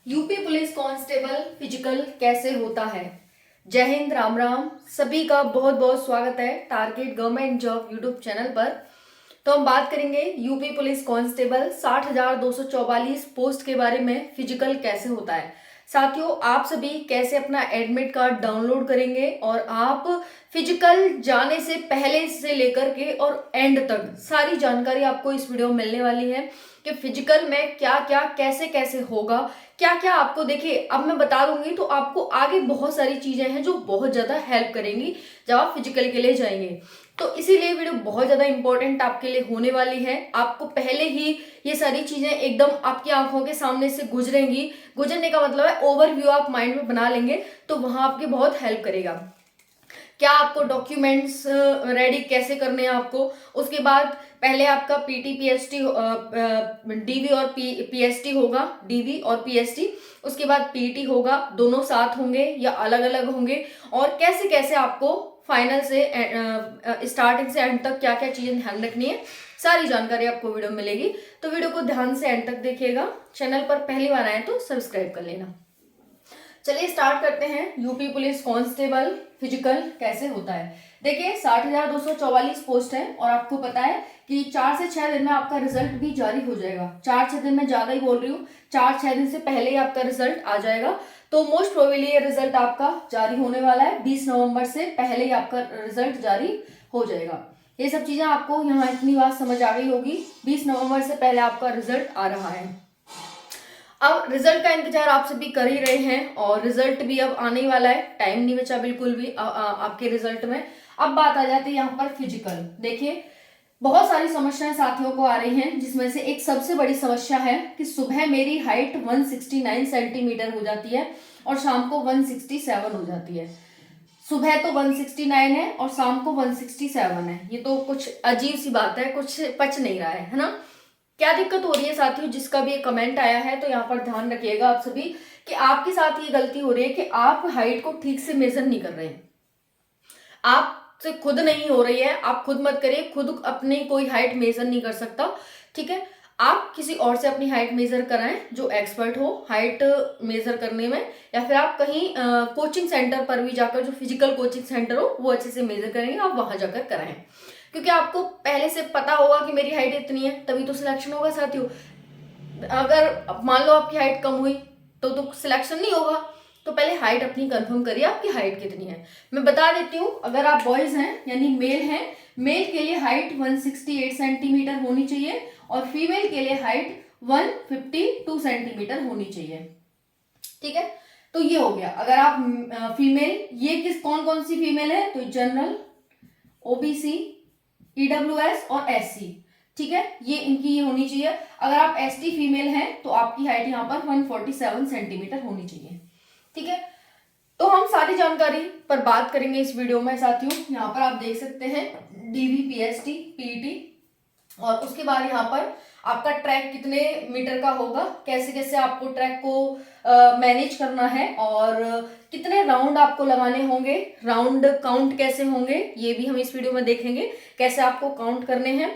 UP police constable physical कैसे होता है। जय हिंद, राम राम। सभी का बहुत बहुत स्वागत है target government job YouTube channel पर। तो हम बात करेंगे यूपी पुलिस कांस्टेबल 60,244 पोस्ट के बारे में फिजिकल कैसे होता है। साथियों, आप सभी कैसे अपना एडमिट कार्ड डाउनलोड करेंगे और आप फिजिकल जाने से पहले से लेकर के और एंड तक सारी जानकारी आपको इस वीडियो में मिलने वाली है कि फिजिकल में क्या क्या कैसे कैसे होगा, क्या क्या आपको देखिए अब मैं बता दूंगी तो आपको आगे बहुत सारी चीजें हैं जो बहुत ज्यादा हेल्प करेंगी जब आप फिजिकल के लिए जाएंगे। तो इसीलिए वीडियो बहुत ज्यादा इंपॉर्टेंट आपके लिए होने वाली है। आपको पहले ही ये सारी चीजें एकदम आपकी आंखों के सामने से गुजरेंगी। गुजरने का मतलब है ओवरव्यू आप माइंड में बना लेंगे तो वहां आपकी बहुत हेल्प करेगा। क्या आपको डॉक्यूमेंट्स रेडी कैसे करने हैं आपको, उसके बाद पहले आपका पीटी पीएसटी डीवी और पीएसटी होगा, डीवी और पीएसटी, उसके बाद पीटी होगा। दोनों साथ होंगे या अलग अलग होंगे, और कैसे कैसे आपको फाइनल से स्टार्टिंग से एंड तक क्या क्या चीजें ध्यान रखनी है, सारी जानकारी आपको वीडियो में मिलेगी। तो वीडियो को ध्यान से एंड तक देखिएगा। चैनल पर पहली बार आए तो सब्सक्राइब कर लेना। चलिए स्टार्ट करते हैं। यूपी पुलिस कांस्टेबल फिजिकल कैसे होता है। देखिए 60,244 पोस्ट है और आपको पता है कि 4 से 6 दिन में आपका रिजल्ट भी जारी हो जाएगा। 4-6 दिन में ज्यादा ही बोल रही हूँ, 4-6 दिन से पहले ही आपका रिजल्ट आ जाएगा। तो मोस्ट प्रोबेबली ये रिजल्ट आपका जारी होने वाला है 20 नवंबर से पहले ही आपका रिजल्ट जारी हो जाएगा। ये सब चीजें आपको यहाँ इतनी बात समझ आ गई होगी। 20 नवंबर से पहले आपका रिजल्ट आ रहा है। अब रिजल्ट का इंतजार आप सभी कर ही रहे हैं और रिजल्ट भी अब आने ही वाला है, टाइम नहीं बचा बिल्कुल भी आपके रिजल्ट में। अब बात आ जाती है यहाँ पर फिजिकल। देखिए बहुत सारी समस्याएं साथियों को आ रही हैं, जिसमें से एक सबसे बड़ी समस्या है कि सुबह मेरी हाइट 169 सेंटीमीटर हो जाती है और शाम को 167 हो जाती है। सुबह तो 169 है और शाम को 167 है। ये तो कुछ अजीब सी बात है, कुछ पच नहीं रहा है ना। क्या दिक्कत हो रही है साथियों, जिसका भी एक कमेंट आया है तो यहाँ पर ध्यान रखिएगा आप सभी कि आपके साथ ये गलती हो रही है कि आप हाइट को ठीक से मेजर नहीं कर रहे हैं। आपसे खुद नहीं हो रही है, आप खुद मत करिए, खुद अपनी कोई हाइट मेजर नहीं कर सकता। ठीक है, आप किसी और से अपनी हाइट मेजर कराएं जो एक्सपर्ट हो हाइट मेजर करने में, या फिर आप कहीं कोचिंग सेंटर पर भी जाकर, जो फिजिकल कोचिंग सेंटर हो वो अच्छे से मेजर करेंगे, आप वहां जाकर कराएं। क्योंकि आपको पहले से पता होगा कि मेरी हाइट इतनी है, तभी तो सिलेक्शन होगा साथियों। अगर मान लो आपकी हाइट कम हुई तो सिलेक्शन नहीं होगा। तो पहले हाइट अपनी कंफर्म करिए, आपकी हाइट कितनी है। मैं बता देती हूँ, अगर आप बॉयज हैं यानी मेल हैं, मेल के लिए हाइट 168 सेंटीमीटर होनी चाहिए और फीमेल के लिए हाइट 152 सेंटीमीटर होनी चाहिए। ठीक है, तो ये हो गया। अगर आप फीमेल, ये किस कौन कौन सी फीमेल है, तो जनरल, ओबीसी, ईडब्ल्यूएस और एससी। ठीक है, ये इनकी ये होनी चाहिए। अगर आप एसटी फीमेल हैं तो आपकी हाइट यहाँ पर 147 सेंटीमीटर होनी चाहिए। ठीक है, तो हम सारी जानकारी पर बात करेंगे इस वीडियो में साथियों। यहाँ पर आप देख सकते हैं डीवी, पीएसटी, पीटी, और उसके बाद यहाँ पर आपका ट्रैक कितने मीटर का होगा, कैसे कैसे आपको ट्रैक को मैनेज करना है, और कितने राउंड आपको लगाने होंगे, राउंड काउंट कैसे होंगे, ये भी हम इस वीडियो में देखेंगे कैसे आपको काउंट करने हैं।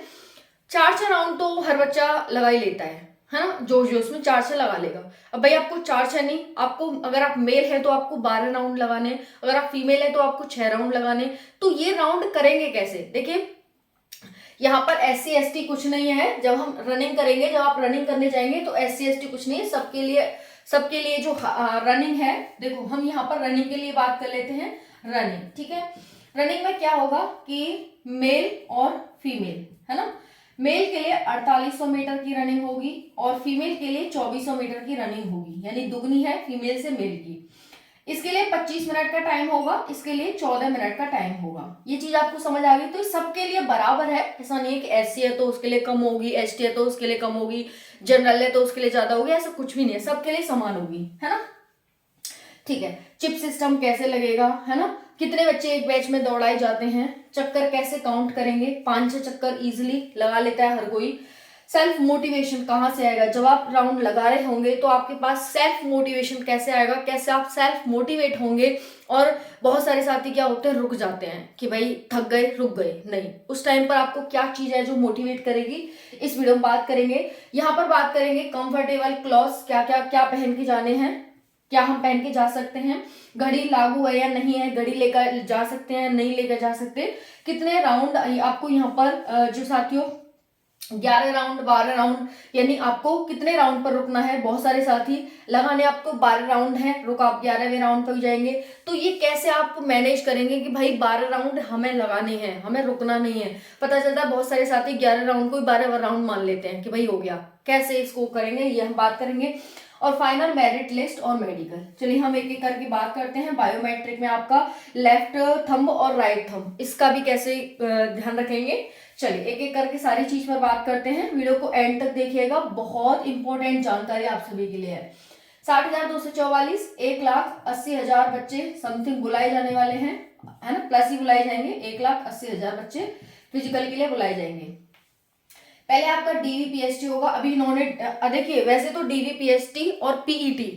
4-6 राउंड तो हर बच्चा लगा ही लेता है ना, जोश जोश में 4-6 लगा लेगा। अब भाई आपको 4-6 नहीं, आपको अगर आप मेल है तो आपको 12 राउंड लगाने, अगर आप फीमेल है तो आपको 6 राउंड लगाने। तो ये राउंड करेंगे कैसे, देखिए यहाँ पर SC ST कुछ नहीं है। जब हम रनिंग करेंगे, जब आप रनिंग करने जाएंगे तो SC ST कुछ नहीं है, सबके लिए जो रनिंग है। देखो हम यहाँ पर रनिंग के लिए बात कर लेते हैं। रनिंग, ठीक है, रनिंग में क्या होगा कि मेल और फीमेल है ना, मेल के लिए 4800 मीटर की रनिंग होगी और फीमेल के लिए 2400 मीटर की रनिंग होगी, यानी दुगनी है फीमेल से मेल की। इसके लिए 25 मिनट का टाइम होगा, इसके लिए 14 मिनट का टाइम होगा। ये चीज आपको समझ आ गई। तो सबके लिए बराबर है, ऐसा नहीं है कि SC है तो उसके लिए कम होगी, ST है तो उसके लिए कम होगी, जनरल है तो उसके लिए ज्यादा होगी, ऐसा कुछ भी नहीं है, सबके लिए समान होगी, है ना। ठीक है, चिप सिस्टम कैसे लगेगा, है ना, कितने बच्चे एक बैच में दौड़ाए जाते हैं, चक्कर कैसे काउंट करेंगे, 5-6 चक्कर इजिली लगा लेता है हर कोई। सेल्फ मोटिवेशन कहाँ से आएगा? जब आप राउंड लगा रहे होंगे तो आपके पास सेल्फ मोटिवेशन कैसे आएगा, कैसे आप सेल्फ मोटिवेट होंगे। और बहुत सारे साथी क्या होते हैं, रुक जाते हैं कि भाई थक गए, रुक गए। नहीं, उस टाइम पर आपको क्या चीज है जो मोटिवेट करेगी, इस वीडियो में बात करेंगे। यहाँ पर बात करेंगे कंफर्टेबल क्लॉथ्स क्या क्या क्या पहन के जाने हैं, क्या हम पहन के जा सकते हैं, घड़ी लागू है या नहीं है, घड़ी लेकर जा सकते हैं नहीं लेकर जा सकते, कितने राउंड आपको यहाँ पर जो साथियों 11 राउंड 12 राउंड, यानी आपको कितने राउंड पर रुकना है। बहुत सारे साथी लगाने आपको 12 राउंड है, रुक आप 11वें राउंड पर जाएंगे। तो ये कैसे आप मैनेज करेंगे कि भाई 12 राउंड हमें लगाने हैं, हमें रुकना नहीं है। पता चलता है बहुत सारे साथी 11 राउंड को 12 राउंड मान लेते हैं कि भाई हो गया। कैसे इसको करेंगे ये हम बात करेंगे। और फाइनल मेरिट लिस्ट और मेडिकल। चलिए हम एक एक करके बात करते हैं। बायोमेट्रिक में आपका लेफ्ट थंब और राइट थंब, इसका भी कैसे ध्यान रखेंगे। चलिए एक एक करके सारी चीज पर बात करते हैं। वीडियो को एंड तक देखिएगा, बहुत इंपॉर्टेंट जानकारी आप सभी के लिए है। 60,244 1,80,000 बच्चे समथिंग बुलाए जाने वाले हैं, है ना, प्लस ही बुलाए जाएंगे। 1,80,000 बच्चे फिजिकल के लिए बुलाए जाएंगे। पहले आपका डीवीपीएसटी होगा। अभी इन्होंने देखिए, वैसे तो डीवीपीएसटी और पीईटी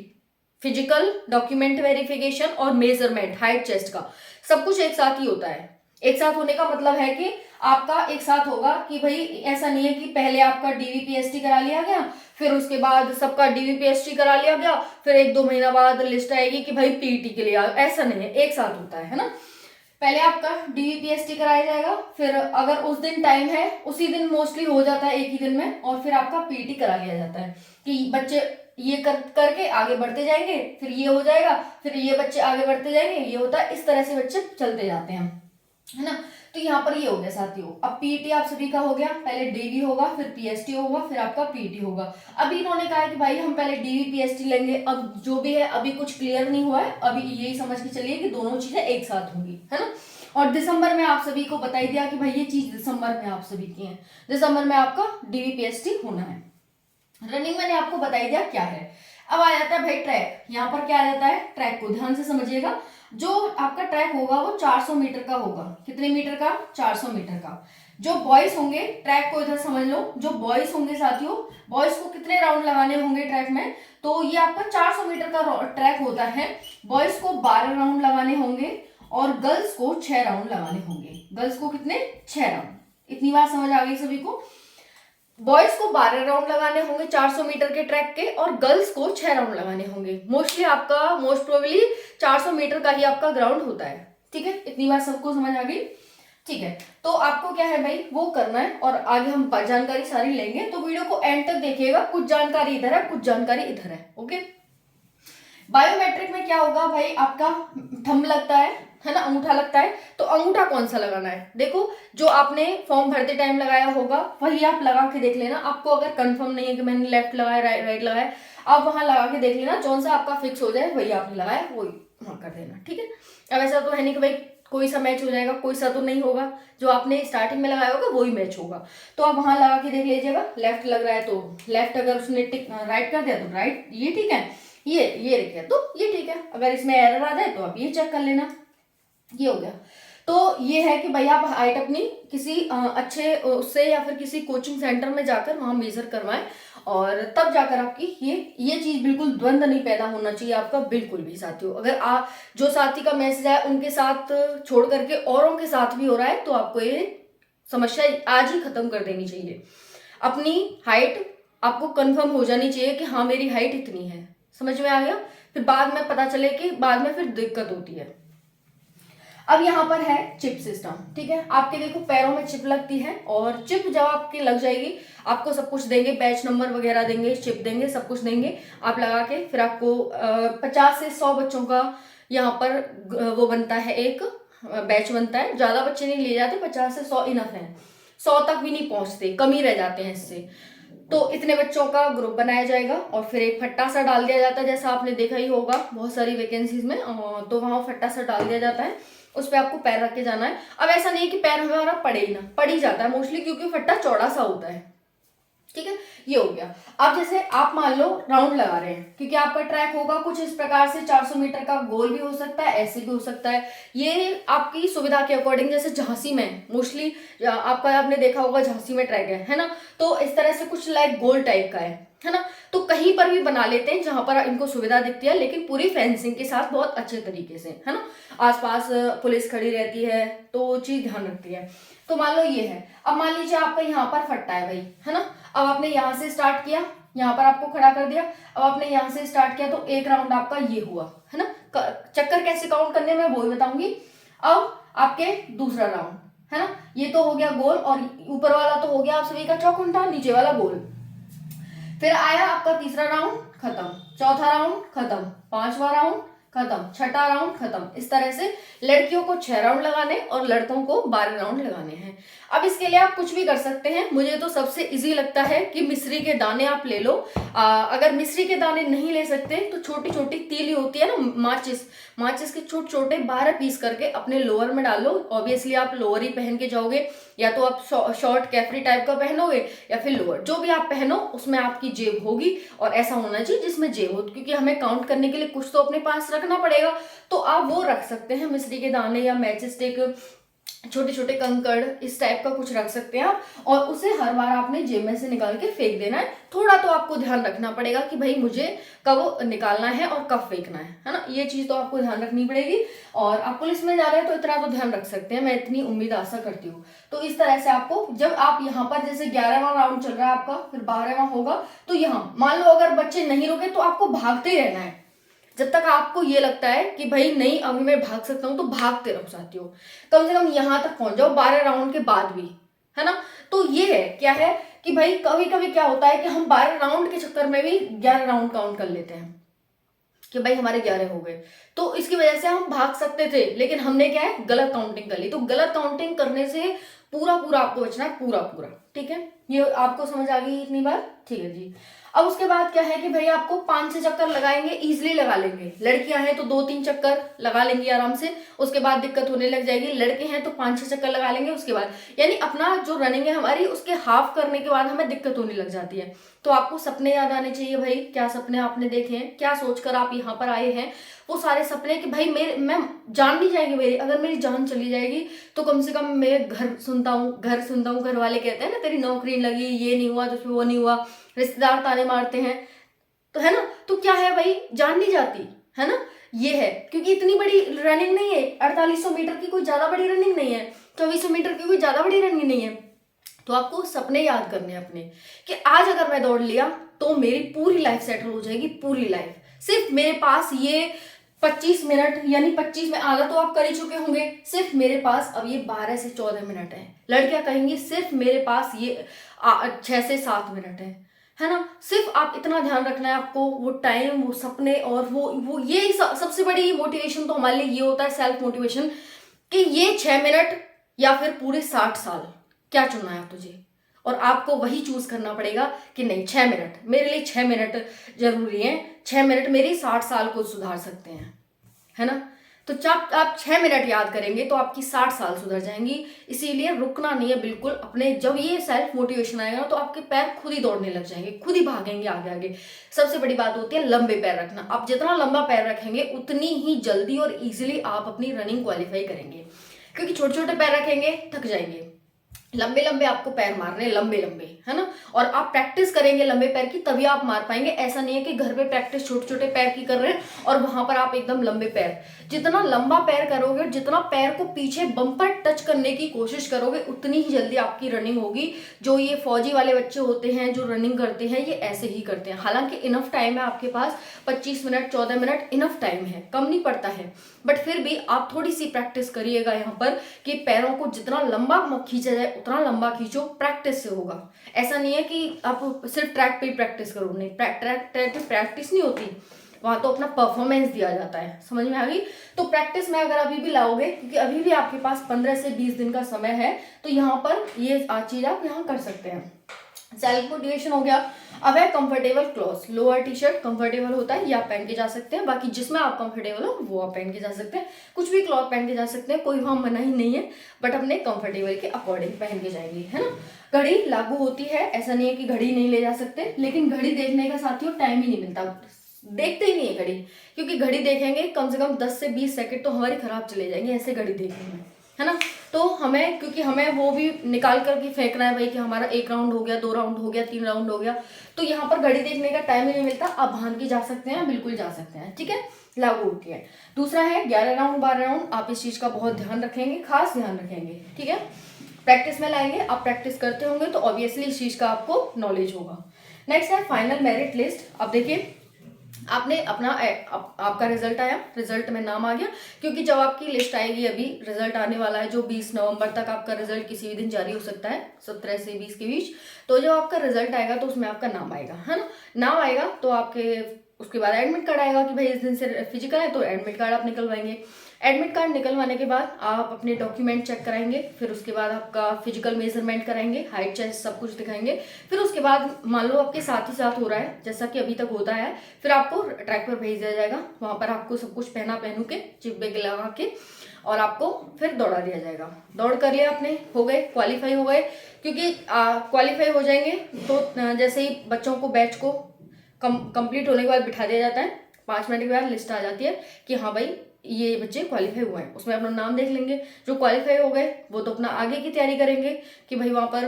फिजिकल डॉक्यूमेंट वेरिफिकेशन और मेजरमेंट हाइट चेस्ट का सब कुछ एक साथ ही होता है। एक साथ होने का मतलब है कि आपका एक साथ होगा कि भाई ऐसा नहीं है कि पहले आपका डीवीपीएसटी करा लिया गया, फिर उसके बाद सबका डीवीपीएसटी करा लिया गया, फिर 1-2 महीना बाद लिस्ट आएगी कि भाई पीईटी के लिए आओ। ऐसा नहीं है, एक साथ होता है ना। पहले आपका डीवीपीएसटी कराया जाएगा, फिर अगर उस दिन टाइम है उसी दिन मोस्टली हो जाता है एक ही दिन में, और फिर आपका पीटी करा लिया जाता है कि बच्चे ये करके आगे बढ़ते जाएंगे, फिर ये हो जाएगा, फिर ये बच्चे आगे बढ़ते जाएंगे, ये होता है। इस तरह से बच्चे चलते जाते हैं, है ना। तो यहाँ पर ये हो गया साथियों। अब पीटी आप सभी का हो गया, पहले डीवी होगा, फिर पीएसटी होगा, फिर आपका पीटी होगा। अभी इन्होंने कहा है कि भाई हम पहले डीवी पीएसटी लेंगे। अब जो भी है अभी कुछ क्लियर नहीं हुआ है, अभी यही समझ के चलिए कि दोनों चीजें एक साथ होंगी, है ना। और दिसंबर में आप सभी को बता दिया कि भाई ये चीज दिसंबर में आप सभी की है, दिसंबर में आपका डीवी पीएसटी होना है। रनिंग मैंने आपको बता दिया क्या है। अब आ जाता है भाई ट्रैक। यहाँ पर क्या आ जाता है, ट्रैक को ध्यान से समझिएगा। जो आपका ट्रैक होगा वो 400 मीटर का होगा। कितने मीटर का? 400 मीटर का। जो बॉयज होंगे, ट्रैक को इधर समझ लो, जो बॉयज होंगे साथियों, बॉयज को कितने राउंड लगाने होंगे ट्रैक में? तो ये आपका 400 मीटर का ट्रैक होता है। बॉयज को 12 राउंड लगाने होंगे और गर्ल्स को 6 राउंड लगाने होंगे। गर्ल्स को कितने? 6 राउंड। इतनी बात समझ आ गई सभी को। बॉयज को 12 राउंड लगाने होंगे 400 मीटर के ट्रैक के, और गर्ल्स को 6 राउंड लगाने होंगे। मोस्टली आपका मोस्ट प्रोबेबली 400 मीटर का ही आपका ग्राउंड होता है। ठीक है, इतनी बात सबको समझ आ गई। ठीक है, तो आपको क्या है भाई वो करना है, और आगे हम जानकारी सारी लेंगे, तो वीडियो को एंड तक देखिएगा। कुछ जानकारी इधर है, कुछ जानकारी इधर है। ओके, बायोमेट्रिक में क्या होगा भाई, आपका थंब लगता है ना, अंगूठा लगता है। तो अंगूठा कौन सा लगाना है? देखो, जो आपने फॉर्म भरते टाइम लगाया होगा वही आप लगा के देख लेना। आपको अगर कंफर्म नहीं है कि मैंने लेफ्ट लगाया राइट लगाया, आप वहां लगा के देख लेना, कौन सा आपका फिक्स हो जाए वही आपने लगाया वही वहां कर देना। ठीक है, अब ऐसा तो है नहीं कि भाई कोई सा मैच हो जाएगा, कोई सा तो नहीं होगा। जो आपने स्टार्टिंग में लगाया होगा वही मैच होगा। तो आप वहां लगा के देख लीजिएगा। लेफ्ट लग रहा है तो लेफ्ट, अगर उसने राइट कर दिया तो राइट, ये ठीक है। ये रखिए तो ये ठीक है। अगर इसमें एरर आ जाए तो आप ये चेक कर लेना। ये हो गया। तो ये है कि भाई आप हाइट अपनी किसी अच्छे उससे या फिर किसी कोचिंग सेंटर में जाकर वहां मेजर करवाएं, और तब जाकर आपकी ये चीज बिल्कुल द्वंद्व नहीं पैदा होना चाहिए आपका, बिल्कुल भी साथियों। अगर आप जो साथी का मैसेज है उनके साथ छोड़ करके औरों के साथ भी हो रहा है, तो आपको ये समस्या आज ही खत्म कर देनी चाहिए। अपनी हाइट आपको कंफर्म हो जानी चाहिए कि हाँ मेरी हाइट इतनी है। समझ में आ गया? फिर बाद में पता चले कि बाद में फिर दिक्कत होती है। अब यहाँ पर है चिप सिस्टम। ठीक है, आपके देखो पैरों में चिप लगती है, और चिप जब आपकी लग जाएगी आपको सब कुछ देंगे, बैच नंबर वगैरह देंगे, चिप देंगे, सब कुछ देंगे। आप लगा के फिर आपको 50 से 100 बच्चों का यहाँ पर वो बनता है, एक बैच बनता है। ज्यादा बच्चे नहीं लिए जाते, 50 से 100 इनफ है। 100 तक भी नहीं पहुंचते, कम ही रह जाते हैं इससे। तो इतने बच्चों का ग्रुप बनाया जाएगा, और फिर एक फट्टा सा डाल दिया जाता है, जैसा आपने देखा ही होगा बहुत सारी वैकेंसीज में। तो वहां फट्टा सा डाल दिया जाता है, उस पर आपको पैर रख के जाना है। अब ऐसा नहीं है कि पैर हमारा पड़े ही ना, पड़ ही जाता है मोस्टली, क्योंकि फट्टा चौड़ा सा होता है। ठीक है, ये हो गया। अब जैसे आप मान लो राउंड लगा रहे हैं, क्योंकि आपका ट्रैक होगा कुछ इस प्रकार से, 400 मीटर का गोल भी हो सकता है, ऐसे भी हो सकता है, ये आपकी सुविधा के अकॉर्डिंग। जैसे झांसी में मोस्टली आपने देखा होगा झांसी में ट्रैक है ना, तो इस तरह से कुछ लाइक गोल टाइप का है ना, तो कहीं पर भी बना लेते हैं जहां पर इनको सुविधा दिखती है, लेकिन पूरी फेंसिंग के साथ बहुत अच्छे तरीके से, है ना, आसपास पुलिस खड़ी रहती है तो चीज ध्यान रखती है। तो मान लो ये है, अब मान लीजिए आपका यहाँ पर फट्टा है भाई, है ना, अब आपने यहाँ से स्टार्ट किया, यहाँ पर आपको खड़ा कर दिया, अब आपने यहाँ से स्टार्ट किया तो एक राउंड आपका ये हुआ, है ना। चक्कर कैसे काउंट करने में वो ही बताऊंगी। अब आपके दूसरा राउंड, है ना, ये तो हो गया गोल, और ऊपर वाला तो हो गया आप सभी का चौखुंटा, नीचे वाला गोल। फिर आया आपका तीसरा राउंड खत्म, चौथा राउंड खत्म, पांचवा राउंड खत्म, छठा राउंड खत्म। इस तरह से लड़कियों को 6 राउंड लगाने और लड़कों को 12 राउंड लगाने हैं। अब इसके लिए आप कुछ भी कर सकते हैं, मुझे तो सबसे इजी लगता है कि मिश्री के दाने आप ले लो। अगर मिश्री के दाने नहीं ले सकते तो छोटी छोटी तीली होती है ना, माचिस के छोटे छोटे 12 पीस करके अपने लोअर में डालो। ऑब्वियसली आप लोअर ही पहन के जाओगे, या तो आप शॉर्ट कैफरी टाइप का पहनोगे, या फिर लोअर, जो भी आप पहनो उसमें आपकी जेब होगी, और ऐसा होना चाहिए जिसमें जेब हो, क्योंकि हमें काउंट करने के लिए कुछ तो अपने पास रखना पड़ेगा। तो आप वो रख सकते हैं, मिश्री के दाने या मैचिस स्टिक, छोटे छोटे कंकड़, इस टाइप का कुछ रख सकते हैं आप, और उसे हर बार आपने जेब में से निकाल के फेंक देना है। थोड़ा तो आपको ध्यान रखना पड़ेगा कि भाई मुझे कब निकालना है और कब फेंकना है ना, ये चीज तो आपको ध्यान रखनी पड़ेगी। और आप पुलिस में जा रहे हैं तो इतना तो ध्यान रख सकते हैं, मैं इतनी उम्मीद आशा करती हूँ। तो इस तरह से आपको, जब आप यहाँ पर जैसे 11वां राउंड चल रहा है आपका, फिर 12वां होगा, तो यहाँ मान लो अगर बच्चे नहीं रुके तो आपको भागते ही रहना है, जब तक आपको ये लगता है कि भाई नहीं अभी मैं भाग सकता हूं, तो भागते रहो साथियों, कम से कम यहां तक पहुंच जाओ 12 राउंड के बाद भी, है ना। तो ये है क्या है कि भाई कभी कभी क्या होता है कि हम 12 राउंड के चक्कर में भी 11 राउंड काउंट कर लेते हैं कि भाई हमारे 11 हो गए, तो इसकी वजह से हम भाग सकते थे, लेकिन हमने क्या है गलत काउंटिंग कर ली। तो गलत काउंटिंग करने से पूरा पूरा आपको बचना है, पूरा पूरा, ठीक है। ये आपको समझ आ गई इतनी बार, ठीक है जी। अब उसके बाद क्या है कि भाई आपको 5-6 चक्कर लगाएंगे, इजिली लगा लेंगे। लड़कियां हैं तो 2-3 चक्कर लगा लेंगी आराम से, उसके बाद दिक्कत होने लग जाएगी। लड़के हैं तो 5-6 चक्कर लगा लेंगे, उसके बाद यानी अपना जो रनिंग है हमारी उसके हाफ करने के बाद हमें दिक्कत होने लग जाती है। तो आपको सपने याद आने चाहिए भाई, क्या सपने आपने देखे हैं, क्या सोचकर आप यहाँ पर आए हैं, वो सारे सपने कि भाई मैं जान नहीं जाएगी मेरी, अगर मेरी जान चली जाएगी तो कम से कम मैं घर सुनता हूँ, घर वाले कहते हैं ना तेरी नौकरी लगी, ये नहीं हुआ तो फिर वो नहीं हुआ, रिश्तेदार ताने मारते हैं, तो है ना, तो क्या है भाई जान नहीं जाती, है ना। ये है क्योंकि इतनी बड़ी रनिंग नहीं है, 4800 मीटर की कोई ज्यादा बड़ी रनिंग नहीं है, 2400 मीटर की कोई ज्यादा बड़ी रनिंग नहीं है। तो आपको सपने याद करने हैं अपने कि आज अगर मैं दौड़ लिया तो मेरी पूरी लाइफ सेटल हो जाएगी, पूरी लाइफ। सिर्फ मेरे पास ये 25 मिनट, यानी 25 में आधा तो आप कर ही चुके होंगे, सिर्फ मेरे पास अब ये 12 से 14 मिनट है। लड़कियां कहेंगी सिर्फ मेरे पास ये 6 से 7 मिनट है ना। सिर्फ आप इतना ध्यान रखना है आपको, वो टाइम, वो सपने, और वो ये सबसे बड़ी मोटिवेशन तो हमारे लिए ये होता है, सेल्फ मोटिवेशन, कि ये 6 मिनट या फिर पूरे 60 साल, क्या चुनना है आप तुझे, और आपको वही चूज करना पड़ेगा कि नहीं 6 मिनट मेरे लिए, 6 मिनट जरूरी है, 6 मिनट मेरी 60 साल को सुधार सकते हैं, है ना। तो जब आप 6 मिनट याद करेंगे तो आपकी 60 साल सुधर जाएंगी। इसीलिए रुकना नहीं है बिल्कुल अपने, जब ये सेल्फ मोटिवेशन आएगा तो आपके पैर खुद ही दौड़ने लग जाएंगे, खुद ही भागेंगे आगे आगे। सबसे बड़ी बात होती है लंबे पैर रखना, आप जितना लंबा पैर रखेंगे उतनी ही जल्दी और इजीली आप अपनी रनिंग क्वालिफाई करेंगे, क्योंकि छोटे छोटे पैर रखेंगे थक जाएंगे, लंबे लंबे आपको पैर मारने, लंबे लंबे, है ना। और आप प्रैक्टिस करेंगे लंबे पैर की तभी आप मार पाएंगे। ऐसा नहीं है कि घर पे प्रैक्टिस छोटे छोटे पैर की कर रहे हैं और वहां पर आप एकदम लंबे पैर। जितना लंबा पैर करोगे, जितना पैर को पीछे बम्पर टच करने की कोशिश करोगे, उतनी ही जल्दी आपकी रनिंग होगी। जो ये फौजी वाले बच्चे होते हैं जो रनिंग करते हैं, ये ऐसे ही करते हैं। हालांकि इनफ टाइम है आपके पास, 25 मिनट 14 मिनट इनफ टाइम है, कम नहीं पड़ता है, बट फिर भी आप थोड़ी सी प्रैक्टिस करिएगा यहाँ पर कि पैरों को जितना लंबा खींचा जाए उतना लंबा खींचो, प्रैक्टिस से होगा। ऐसा नहीं है कि आप सिर्फ ट्रैक पे प्रैक्टिस करो, नहीं, ट्रैक पे प्रैक्टिस नहीं होती, वहां तो अपना परफॉर्मेंस दिया जाता है। समझ में आ गई। तो प्रैक्टिस में अगर अभी भी लाओगे, क्योंकि अभी भी आपके पास 15 से 20 दिन का समय है, तो यहाँ पर ये चीज आप यहाँ कर सकते हैं। सेल्फ मोटिवेशन हो गया। अब है comfortable cloth, lower T shirt comfortable होता है, ये आप पहन के जा सकते हैं। बाकी जिसमें आप कंफर्टेबल हो वो आप पहन के जा सकते हैं, कुछ भी क्लॉथ पहन के जा सकते हैं, कोई वहां मना ही नहीं है, बट अपने कंफर्टेबल के अकॉर्डिंग पहन के जाएंगे, है ना। घड़ी लागू होती है, ऐसा नहीं है कि घड़ी नहीं ले जा सकते, लेकिन घड़ी देखने का साथियों टाइम ही नहीं मिलता, देखते ही नहीं है घड़ी, क्योंकि घड़ी देखेंगे कम से कम 10 से 20 सेकंड तो हमारी खराब चले जाएंगे ऐसे घड़ी देखने में, है ना। तो हमें, क्योंकि हमें वो भी निकाल करके फेंकना है भाई कि हमारा 1 राउंड हो गया, 2 राउंड हो गया, 3 राउंड हो गया, तो यहाँ पर घड़ी देखने का टाइम ही नहीं मिलता। आप भान के जा सकते हैं, बिल्कुल जा सकते हैं, ठीक है, लागू होती है। दूसरा है 11 राउंड 12 राउंड, आप इस चीज का बहुत ध्यान रखेंगे, खास ध्यान रखेंगे, ठीक है, प्रैक्टिस में लाएंगे, आप प्रैक्टिस करते होंगे तो ऑब्वियसली इस चीज का आपको नॉलेज होगा। नेक्स्ट है फाइनल मेरिट लिस्ट। अब देखिए आपने अपना आपका रिजल्ट आया, रिजल्ट में नाम आ गया, क्योंकि जब आपकी लिस्ट आएगी, अभी रिजल्ट आने वाला है जो 20 नवंबर तक आपका रिजल्ट किसी भी दिन जारी हो सकता है, 17 से 20 के बीच। तो जब आपका रिजल्ट आएगा तो उसमें आपका नाम आएगा, है ना, नाम आएगा तो आपके उसके बाद एडमिट कार्ड आएगा कि भाई इस दिन से फिजिकल है, तो एडमिट कार्ड आप निकलवाएंगे। एडमिट कार्ड निकलवाने के बाद आप अपने डॉक्यूमेंट चेक कराएंगे, फिर उसके बाद आपका फिजिकल मेजरमेंट कराएंगे, हाइट चेस्ट सब कुछ दिखाएंगे। फिर उसके बाद मान लो आपके साथ ही साथ हो रहा है जैसा कि अभी तक होता है, फिर आपको ट्रैक पर भेज दिया जाएगा, वहां पर आपको सब कुछ पहनू के चिप बैग लगा के और आपको फिर दौड़ा दिया जाएगा। दौड़ कर लिया आपने, हो गए, क्वालिफाई हो गए, क्योंकि क्वालिफाई हो जाएंगे तो जैसे ही बच्चों को बैच को कंप्लीट होने के बाद बिठा दिया जाता है, 5 मिनट के बाद लिस्ट आ जाती है कि हाँ भाई ये बच्चे क्वालिफाई हुए हैं, उसमें अपना नाम देख लेंगे। जो क्वालिफाई हो गए वो तो अपना आगे की तैयारी करेंगे कि भाई वहां पर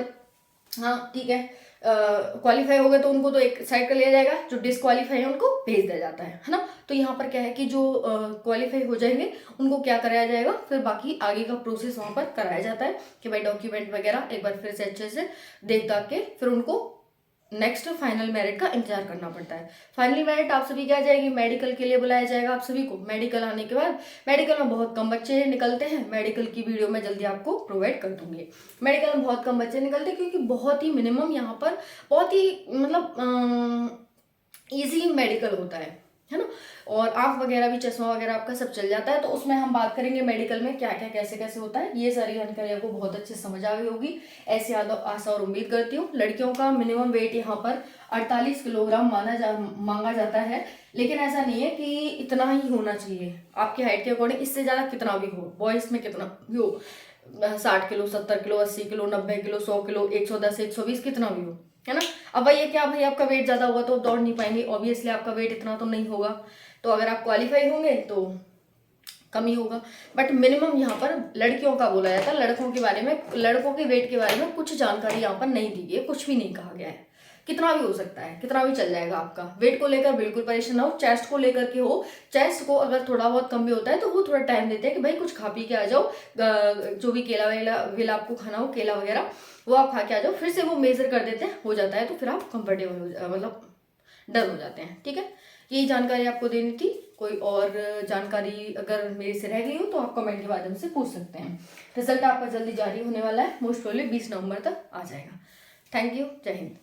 हाँ ठीक है, क्वालिफाई हो गए तो उनको तो एक साइड कर लिया जाएगा, जो डिसक्वालीफाई है उनको भेज दिया जाता है ना। तो यहाँ पर क्या है कि जो क्वालिफाई हो जाएंगे उनको क्या कराया जाएगा, फिर बाकी आगे का प्रोसेस वहां पर कराया जाता है कि भाई डॉक्यूमेंट वगैरह एक बार फिर से अच्छे से देख दाख के फिर उनको नेक्स्ट फाइनल मेरिट का इंतजार करना पड़ता है। फाइनल मेरिट आप सभी क्या आ जाएगी, मेडिकल के लिए बुलाया जाएगा आप सभी को। मेडिकल आने के बाद, मेडिकल में बहुत कम बच्चे निकलते हैं, मेडिकल की वीडियो मैं जल्दी आपको प्रोवाइड कर दूंगी। मेडिकल में बहुत कम बच्चे निकलते हैं क्योंकि बहुत ही मिनिमम यहाँ पर बहुत ही मतलब ईजी मेडिकल होता है ना, और आंख वगैरह भी, चश्मा वगैरह आपका सब चल जाता है। तो उसमें हम बात करेंगे मेडिकल में क्या क्या कैसे कैसे होता है, ये सारी जानकारी आपको बहुत अच्छे से समझ आ गई होगी, ऐसी आशा और उम्मीद करती हूँ। लड़कियों का मिनिमम वेट यहाँ पर 48 किलोग्राम मांगा जाता है, लेकिन ऐसा नहीं है कि इतना ही होना चाहिए, आपकी हाइट के अकॉर्डिंग इससे ज़्यादा कितना भी हो, बॉयज़ में कितना भी हो, 60 kilo, 70 kilo, 80 kilo, 90 kilo, 100 kilo, 110, 120, कितना भी हो, है ना। अब भाई ये क्या भाई आपका वेट ज्यादा होगा तो दौड़ नहीं पाएंगे, ऑब्वियसली आपका वेट इतना तो नहीं होगा, तो अगर आप क्वालिफाई होंगे तो कम ही होगा। बट मिनिमम यहाँ पर लड़कियों का बोला जाता है, लड़कों के बारे में, लड़कों के वेट के बारे में कुछ जानकारी यहाँ पर नहीं दी गई है, कुछ भी नहीं कहा गया है, कितना भी हो सकता है, कितना भी चल जाएगा आपका। वेट को लेकर बिल्कुल परेशान ना हो, चेस्ट को लेकर के हो, चेस्ट को अगर थोड़ा बहुत कम भी होता है तो वो थोड़ा टाइम देते हैं कि भाई कुछ खा पी के आ जाओ, जो भी केला वेला आपको खाना हो, केला वगैरह वो आप खा के आ जाओ, फिर से वो मेजर कर देते हैं, हो जाता है, तो फिर आप कंफर्टेबल हो मतलब डन हो जाते हैं, ठीक है। यही जानकारी आपको देनी थी, कोई और जानकारी अगर मेरे से रह गई हो तो आप कमेंट के माध्यम से पूछ सकते हैं। रिजल्ट आपका जल्दी जारी होने वाला है, मोस्ट प्रोबेबली 20 नवंबर तक आ जाएगा। थैंक यू, जय हिंद।